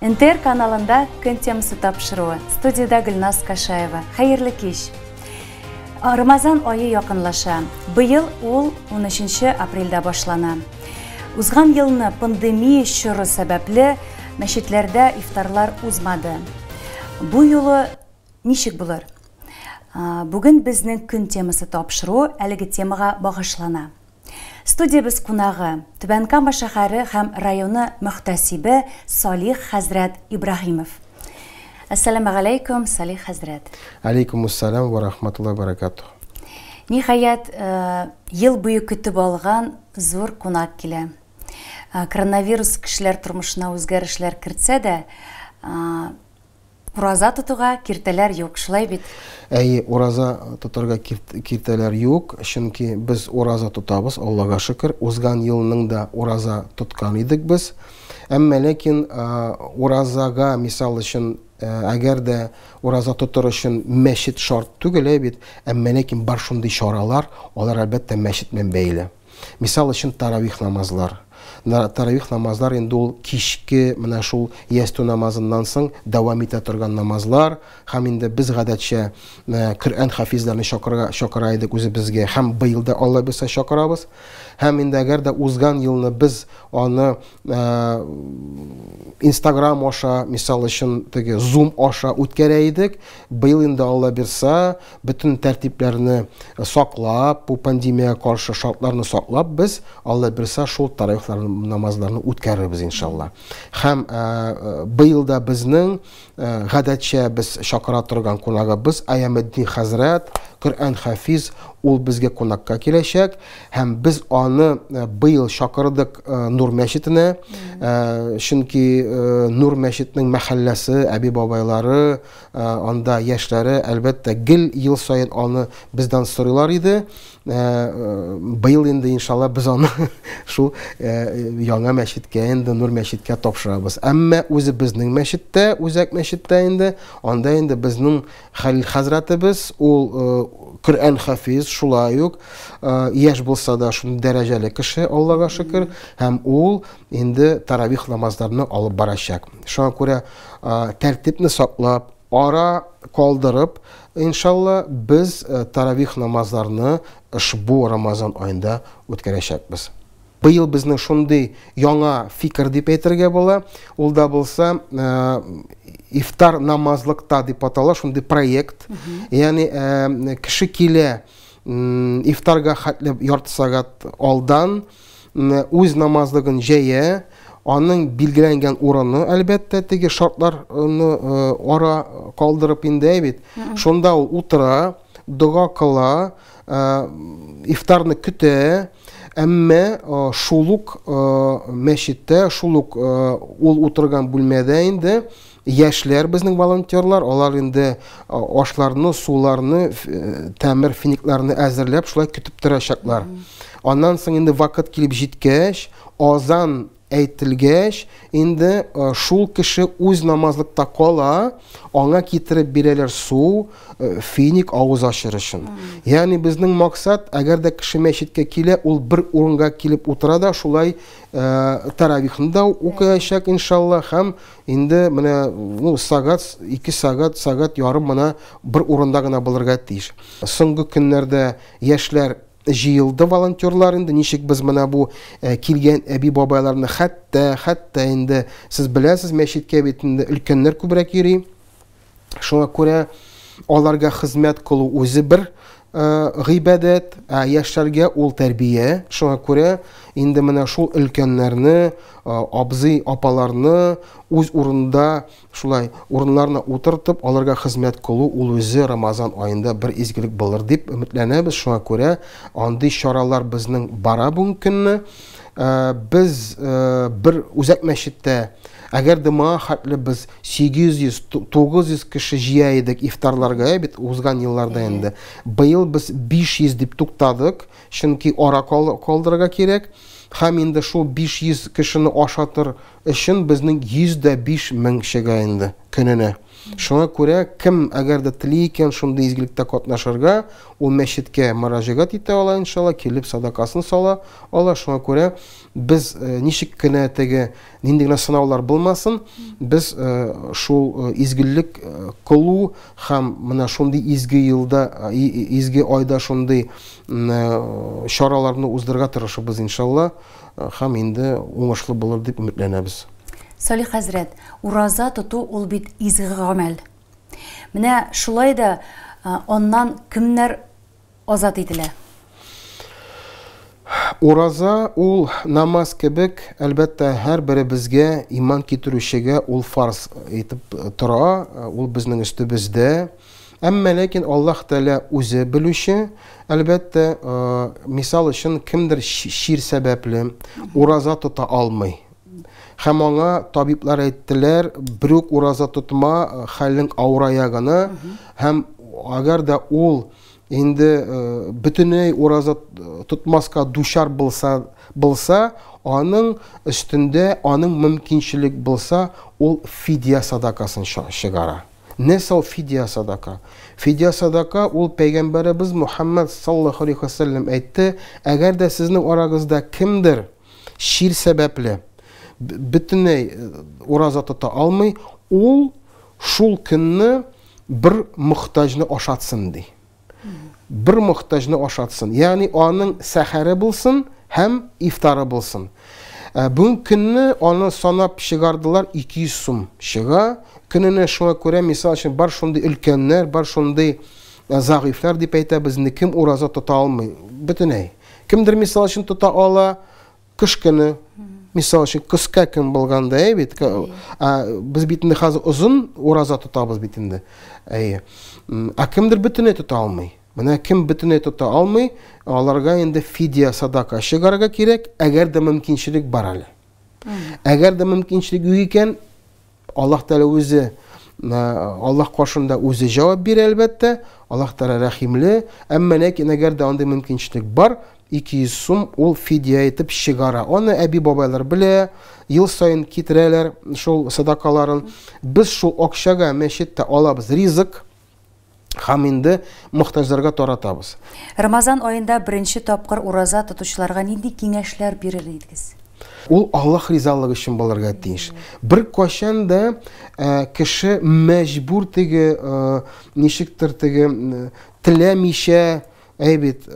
НТР каналында көн темасы тапшыруы. Студияда Гүлназ Кашаева. Хайырлы кеш. Рамазан айы якынлаша. Быел ул 13 апрельдә башлана. Узган елны пандемия чоры сәбәпле мәчетләрдә ифтарлар узмады. Бу юлы ничек булыр? Бүген безнең көн темасы тапшыру әлеге темага багышлана. Студиябыз кунагы Түбән-Кама шәһәре һәм районы мөхтәсибе Салих хәзрәт Ибраһимов. Ассаламу алейкум, Салих хәзрәт. Алейкумуссалам ва рахматуллаһи ва баракатуһ. Ниһаят, ел буе көтеп алган зур кунак килә. Коронавирус кешеләр тормышына үзгәрешләр кертсә дә, ураза тотуга киртәләр юк, шулай бит? Ураза тотарга киртәләр юк, чөнки без ураза тотабыз, Аллага шөкер. Узган елның да ураза тоткан идек без. Әмма ләкин уразага, мисал өчен, әгәр дә ураза тотыр өчен мәчет шарт түгел бит, әмма ләкин бар шундый чаралар, алар әлбәттә мәчет белән бәйле. Мисал өчен таравих намазлар. Таравих намазлар инде ул кичке менә шул ясту намазыннан соң дәвам итә торган намазлар, һәм инде без гадәтчә Коръән хафизларны чакыра идек үзебезгә, һәм быел да Алла белсә чакырабыз. Һәм инде әгәр дә узган елны без аны Instagram аша, мисал өчен теге Zoom аша үткәрә идек, быел инде Алла бирсә, бөтен тәртипләрне саклап, бу пандемия каршы шартларны саклап, без Алла бирсә шул таравих намазларны үткәрербез иншалла. Һәм быел да безнең гадәтчә без чакыра торган кунагыбыз Аяметдин хәзрәт, Коръән хафиз, ул безгә кунакка киләчәк, һәм без аны быел чакырдык Нур мәчетенә, чөнки Нур мәчетнең мәхәлләсе, әби бабайлары, анда яшьләре әлбәттә гел ел сайын аны бездән сорыйлар иде. Быел инде иншалла без аны шул яңа мәчеткә, инде Нур мәчеткә тапшырабыз. Әмма үзе безнең мәчеттә, үзәк мәчеттә инде, анда инде безнең Халил хәзрәтебез, ул Коръән хафиз, шулай ук яшь булса да шундый дәрәҗәле кеше, Аллага шөкер, һәм ул инде таравих намазларны алып барачак. Шуңа күрә тәртипне саклап, ара калдырып, иншалла без таравих намазларны бу Рамазан айында үткәрәчәкбез. Быел безнең шундый яңа фикер дип әйтергә була, ул да булса ифтар намазлыкта дип атала, шундый проект. Ягъни кеше килә ифтарга хәтле ярты сәгать алдан үз намазлыгын җәя, аның билгеләнгән урыны, әлбәттә теге шартларны ара калдырып инде бит. Шунда ул утыра, дуга кыла, ифтарны көтә. Әмма шулук мәчеттә, шулук ул утырган бүлмәдә инде яшьләр, безнең волонтерлар, алар инде ашларны, суларны, тәмер финикларны әзерләп, шулай көтеп торачаклар. Аннан соң инде вакыт килеп җиткәч, азан әйтелгәч, инде шул кеше үз намазлыкта кала, аңа китереп бирәләр су, финик авыз ачыр өчен. Ягъни безнең максат, әгәр дә кеше мәчеткә килә, ул бер урынга килеп утыра да, шулай таравихны да укыячак иншалла, һәм инде менә сагать, 2 сагать ярым менә бер урында гына булырга тиеш. Соңгы көннәрдә яшьләр җыелды, волонтерлар инде, ничек без менә бу килгән әби бабайларны, хәтта инде сез беләсез, мәчеткә бит инде өлкәннәр күбрәк йөри. Шуңа күрә аларга хезмәт кылу үзе бер гыйбадәт, яшьләргә ул тәрбия. Шуңа күрә инде менә шул өлкәннәрне, абзый, апаларны үз урында, шулай урыннарына утыртып, аларга хезмәт кылу ул үзе Рамазан айында бер изгелек булыр дип өметләнәбез. Шуңа күрә андый чаралар безнең бара бүгенге көнне. Без бер үзәк мәчеттә, әгәр дә моңа хәтле без 800-900 кеше җыя идек ифтарларга, бит узган елларда инде. Быел без 500 дип туктадык, чөнки ара калдырырга кирәк. Һәм инде шул 500 кешене ашатыр өчен безнең 105 мең чыга инде көненә. Шуңа күрә кем әгәр дә тели икән шундый изгелектә катнашырга, ул мәчеткә мөрәҗәгать итә ала иншалла, килеп садакасын сала ала. Шуңа күрә без ничек кенә теге нинди генә сынаулар булмасын, без шул изгеллек кылу һәм менә шундый изге елда, изге айда шундый чараларны уздырырга тырышабыз иншалла, һәм инде уңышлы булыр дип өметләнәбез. Салих хәзрәт, ураза тоту ул бит изге гамәл. Менә шулай да оннан кемнәр азат ителә? Ураза ул намаз кебек, әлбәттә һәр беребезгә иман китерүчегә ул фарз итеп тора, ул безнең өстебездә. Әмма ләкин Аллаһ Тәала үзе белүче, әлбәттә, мисал өчен кемдер шир сәбәпле ураза тота алмый. Һәм аңа табиблар әйттеләр, бер ураза тотма, хәлең авырая гына, һәм әгәр дә ул инде бөтенләй ураза тотмаска дучар булса, аның өстендә аның мөмкинчелек булса, ул фидия садакасын чыгара. Нәрсә ул фидия садака? Фидия садака ул пәйгамбәребез Мухаммад саллаллаһу алейхи ва саллям әйтте, әгәр дә сезнең арагызда кемдер шир сәбәпле бөтенләй ураза тота алмый, ул шул көнне бер мөхтаҗны ашатсын ди. Бер мөхтаҗны ашатсын. Ягъни аның сәхәре булсын һәм ифтары булсын. Бүген көнне аны санап чыгардылар, 200 сум чыга. Көненә шуңа күрә мисал өчен бар шундый өлкәннәр, бар шундый загыйфлар дип әйтәбез, кем ураза тота алмый. Бөтенләй. Кемдер мисал өчен тота ала кыш көне. Мисал өчен кыска көн булганда, бит, без бит инде хәзер узын ураза тотабыз бит инде. Кемдер бөтенләй тота алмый. Менә кем бөтенләй тота алмый, аларга инде фидия садака чыгарга кирәк, әгәр дә мөмкинчелек бар әле. Әгәр дә мөмкинчелек юк икән, Аллаһ Тәала үзе, Аллаһ каршында үзе җавап бирә әлбәттә. Аллаһ Тәала рәхимле, әмма ләкин әгәр дә андый мөмкинчелек бар, 200 сум ул фидия итеп чыгара. Аны әби бабайлар белә, ел сайын китерәләр шул садакаларын. Без шул акчага мәчеттә алабыз ризык, һәм инде мөхтаҗларга таратабыз. Рамазан аенда беренче тапкыр ураза тотучыларга нинди киңәшләр бирер идегез? Ул Аллаһ ризалыгы өчен булырга тиеш. Бер кашан да кеше мәҗбүр теге ничектер теге теләмичә әйбит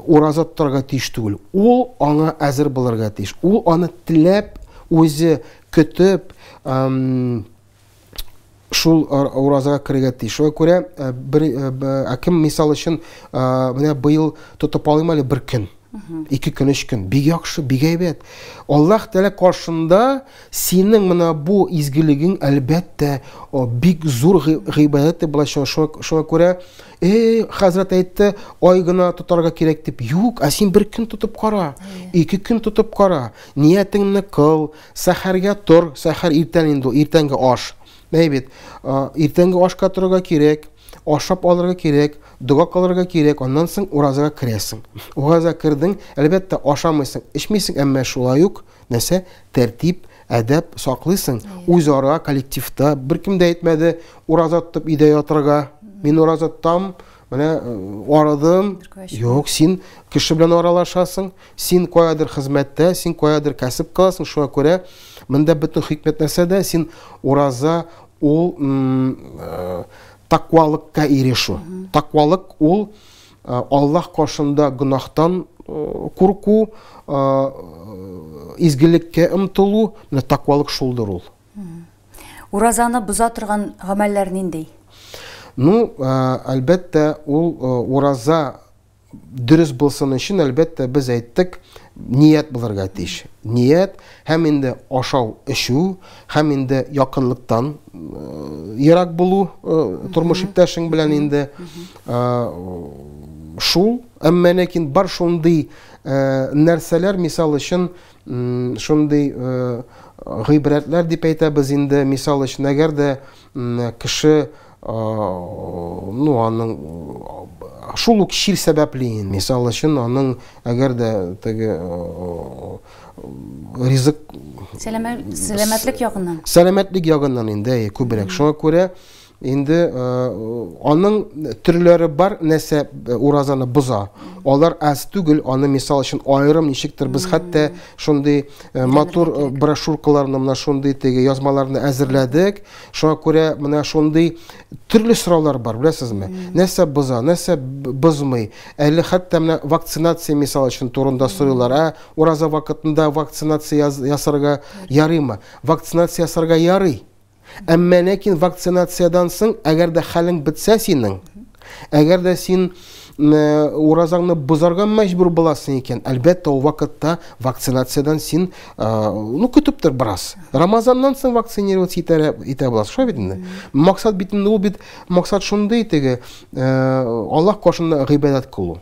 ураза тотарга тиеш түгел. Ул аңа әзер булырга тиеш. Ул аны теләп, үзе көтеп шул уразага кирергә тиеш. Шуңа күрә бер кем мисал өчен менә быел тотып алыйм әле бер көн. 2 көн, 3 көн. Бик яхшы, бик әйбәт. Аллаһ Тәала каршында синең менә бу изгелегең әлбәттә бик зур гыйбадәт дип булачак. Шуңа күрә хәзрәт әйтте, ай гына тотарга кирәк дип. Юк, син бер көн тотып кара, 2 көн тотып кара. Ниятеңне кыл, сәхәргә тор, сәхәр иртән инде, иртәнге аш. Әйбәт, иртәнге ашка торырга кирәк. Ашап алырга кирәк, дуга кылырга кирәк, аннан соң уразага керәсең. Уразага кирдең, әлбәттә ашамыйсың, эчмисең, әмма шулай ук нәрсә тәртип, әдәп саклыйсың. Үзара коллективта беркем дә әйтмәде, ураза тотып өйдә ятырга. Мин ураза тотам, менә арадым. Юк, син кеше белән аралашасың, син каядыр хезмәттә, син каядыр кәсеп кыласың. Шуңа күрә монда бөтен хикмәт нәрсәдә, син ураза ул таквалыкка ирешү. Таквалык ул Аллаһ каршында гынахтан курку, изгелеккә омтылу, менә таквалык шулдыр ул. Уразаны буза торган гамәлләр нинди? Ну, әлбәттә, ул ураза дөрес булсын өчен, әлбәттә, без әйттек, ният булырга тиеш. Ният һәм инде ашау, эчү, һәм инде якынлыктан ерак булу тормыш иптәшең белән инде шул, әмма ләкин бар шундый нәрсәләр, мисал өчен шундый гыйбрәтләр дип әйтәбез инде, мисал өчен әгәр дә кеше аның шул ук шир сәбәпле, мисал өчен аның әгәр дә теге ризык сәламәтлек ягыннан. Сәламәтлек ягыннан инде күбрәк. Шуңа күрә инде аның төрләре бар, нәрсә уразаны боза. Алар аз түгел, аны мисал өчен айрым ничектер без хәтта шундый матур брошюркаларны, менә шундый теге язмаларны әзерләдек. Шуңа күрә менә шундый төрле сораулар бар, беләсезме? Нәрсә боза, нәрсә бозмый? Әле хәтта менә вакцинация мисал өчен турында сорыйлар. Ураза вакытында вакцинация ясарга ярыймы? Вакцинация ясарга ярый. Әмма ләкин вакцинациядан соң, әгәр дә хәлең бетсә синең, әгәр дә син уразаңны бозарга мәҗбүр буласың икән, әлбәттә ул вакытта вакцинациядан син көтүптер бераз. Рамазаннан соң вакцинироваться итә буласың, шулай бит инде. Максат бит инде ул бит максат шундый теге Аллаһ кашында гыйбадәт кылу.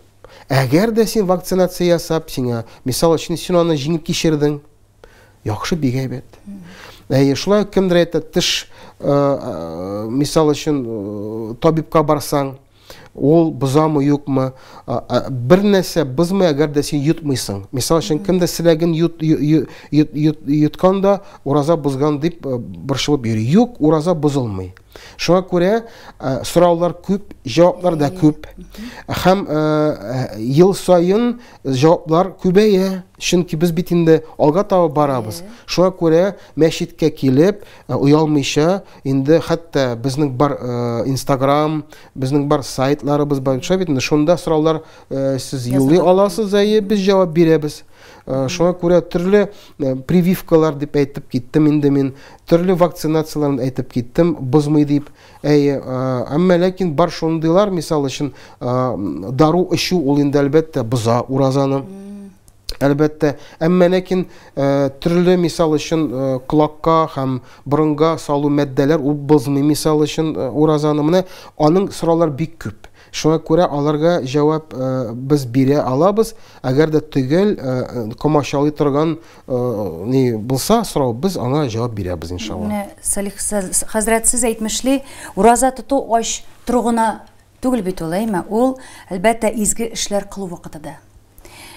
Әгәр дә син вакцинация ясап, сиңа мисал өчен син аны җиңеп кичердең, яхшы бик әйбәт. Шулай кемдер әйтә, теш мисал өчен табибка барсаң, ул бозамы юкмы, бер нәрсә бозмый, әгәр дә син йотмыйсың. Мисал өчен кемдә силәген йотканда ураза бозган дип борчылып йөри. Юк, ураза бозылмый. Шуңа күрә сораулар күп, җаваплар да күп. Һәм ел сайын җаваплар күбәя. Чөнки без бит инде алга таба барабыз. Шуңа күрә мәчеткә килеп, уялмыйча, инде хәтта безнең бар Instagram, безнең бар сайтларыбыз бар. Шуңа бит инде шунда сораулар сез юлый аласыз, без җавап бирәбез. Шуңа күрә төрле прививкалар дип әйтеп киттем инде мин, төрле вакцинацияларны әйтеп киттем, бозмый дип. Әмма ләкин бар шундыйлар, мисал өчен дару эчү ул инде әлбәттә боза уразаны. Әлбәттә, әмма ләкин төрле мисал өчен колакка һәм борынга салу мәддәләр ул бозмый мисал өчен уразаны. Менә аның сораулар бик күп. Шуңа күрә аларга җавап без бирә алабыз. Әгәр дә түгел комачалый торган ни булса сорау, без аңа җавап бирәбез иншалла. Менә Салих хәзрәт, сез әйтмешли, ураза тоту аш торгына түгел бит ул, әйме? Ул әлбәттә изге эшләр кылу вакытыда.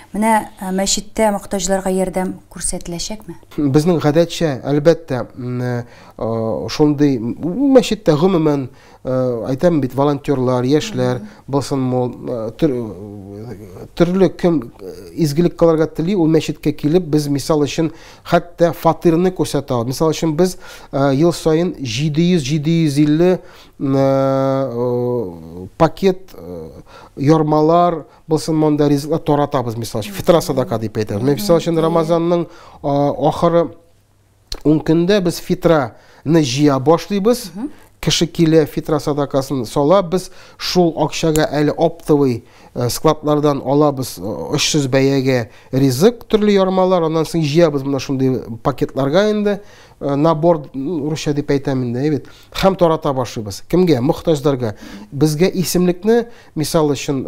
Менә мәчеттә мохтаҗларга ярдәм күрсәтеләчәкме? Безнең гадәтчә әлбәттә шундый мәчеттә гомумән әйтәм бит, волонтерлар, яшьләр булсын, төрле кем изгелек кыларга тели, ул мәчеткә килеп, без мисал өчен хәтта фатирны күрсәтә. Мисал өчен без ел сайын 700-750 пакет ярмалар булсын, монда ризыклар таратабыз. Мисал өчен фитра садака дип әйтәбез. Мисал өчен Рамазанның ахыры 10 көндә без фитраны җыя башлыйбыз. Кеше килә, фитра садакасын сала, без шул акчага әле оптовый складлардан алабыз 300 бәягә ризык, төрле ярмалар, аннан соң җыябыз менә шундый пакетларга инде, набор, русча дип әйтәм инде, һәм тарата башлыйбыз. Кемгә? Мохтаҗларга. Безгә исемлекне, мисал өчен,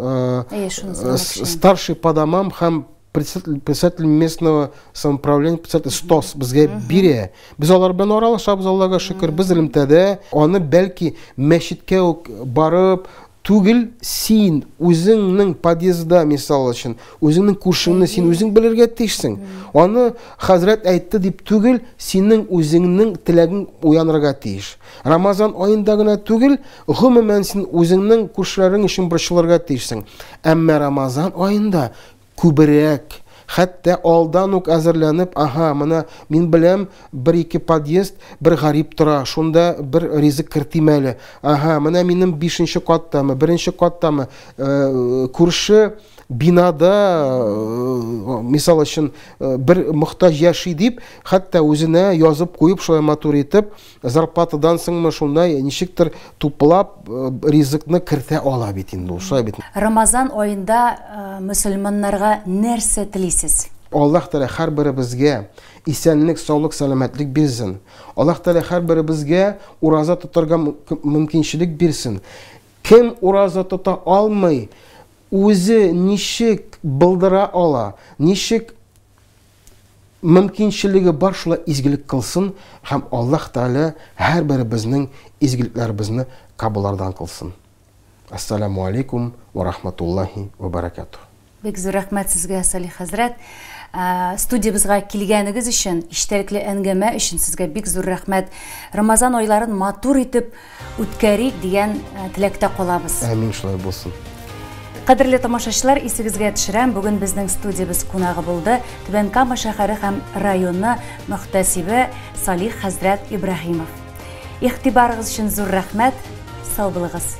старший по домам һәм председатель местного самоуправления, председатель СТОС безгә бирә. Без алар белән аралашабыз, Аллага шөкер. Без элемтәдә аны бәлки мәчеткә үк барып түгел, син үзеңнең подъездда, мисал өчен, үзеңнең күршеңне син үзең белергә тиешсең. Аны хәзрәт әйтте дип түгел, синең үзеңнең теләгең уянырга тиеш. Рамазан аенда гына түгел, гомумән син үзеңнең күршеләрең өчен борчылырга тиешсең. Әмма Рамазан аенда күбрәк, хәтта алдан ук әзерләнеп, менә мин беләм, 1-2 подъезд, бер гарип тора, шунда бер ризык кертим әле. Менә минем 5-нче каттамы, 1-нче каттамы күрше бинада, мисал өчен, бер мохтаҗ яши дип, хәтта үзенә язып куеп, шулай матур итеп, зарплатадан соңмы шундай ничектер туплап ризыкны кертә ала бит инде, шулай бит. Рамазан аенда мөселманнарга нәрсә телисез? Аллаһ Тәгалә һәрберебезгә исәнлек, саулык, сәламәтлек бирсен. Аллаһ Тәгалә һәрберебезгә ураза тотарга мөмкинчелек бирсен. Кем ураза тота алмый, үзе ничек булдыра ала, ничек мөмкинчелеге бар, шулай изгелек кылсын, һәм Аллаһ Тәгалә һәрберебезнең изгелекләребезне кабуллардан кылсын. Ассаламу алейкум ва рахматуллахи ва баракатух. Бик зур рәхмәт сезгә, Салих хәзрәт. студиябызга килгәнегез өчен, иштәлекле әңгәмә өчен сезгә бик зур рәхмәт. Рамазан айларын матур итеп үткәрик дигән теләктә калабыз. Амин, шулай булсын. Кадерле тамашачылар, исегезгә төшерәм, бүген безнең студиябыз кунагы булды Түбән Кама шәһәре һәм районы мөхтәсибе Салих хәзрәт Ибраһимов. Игътибарыгыз өчен зур рәхмәт. Сау булыгыз.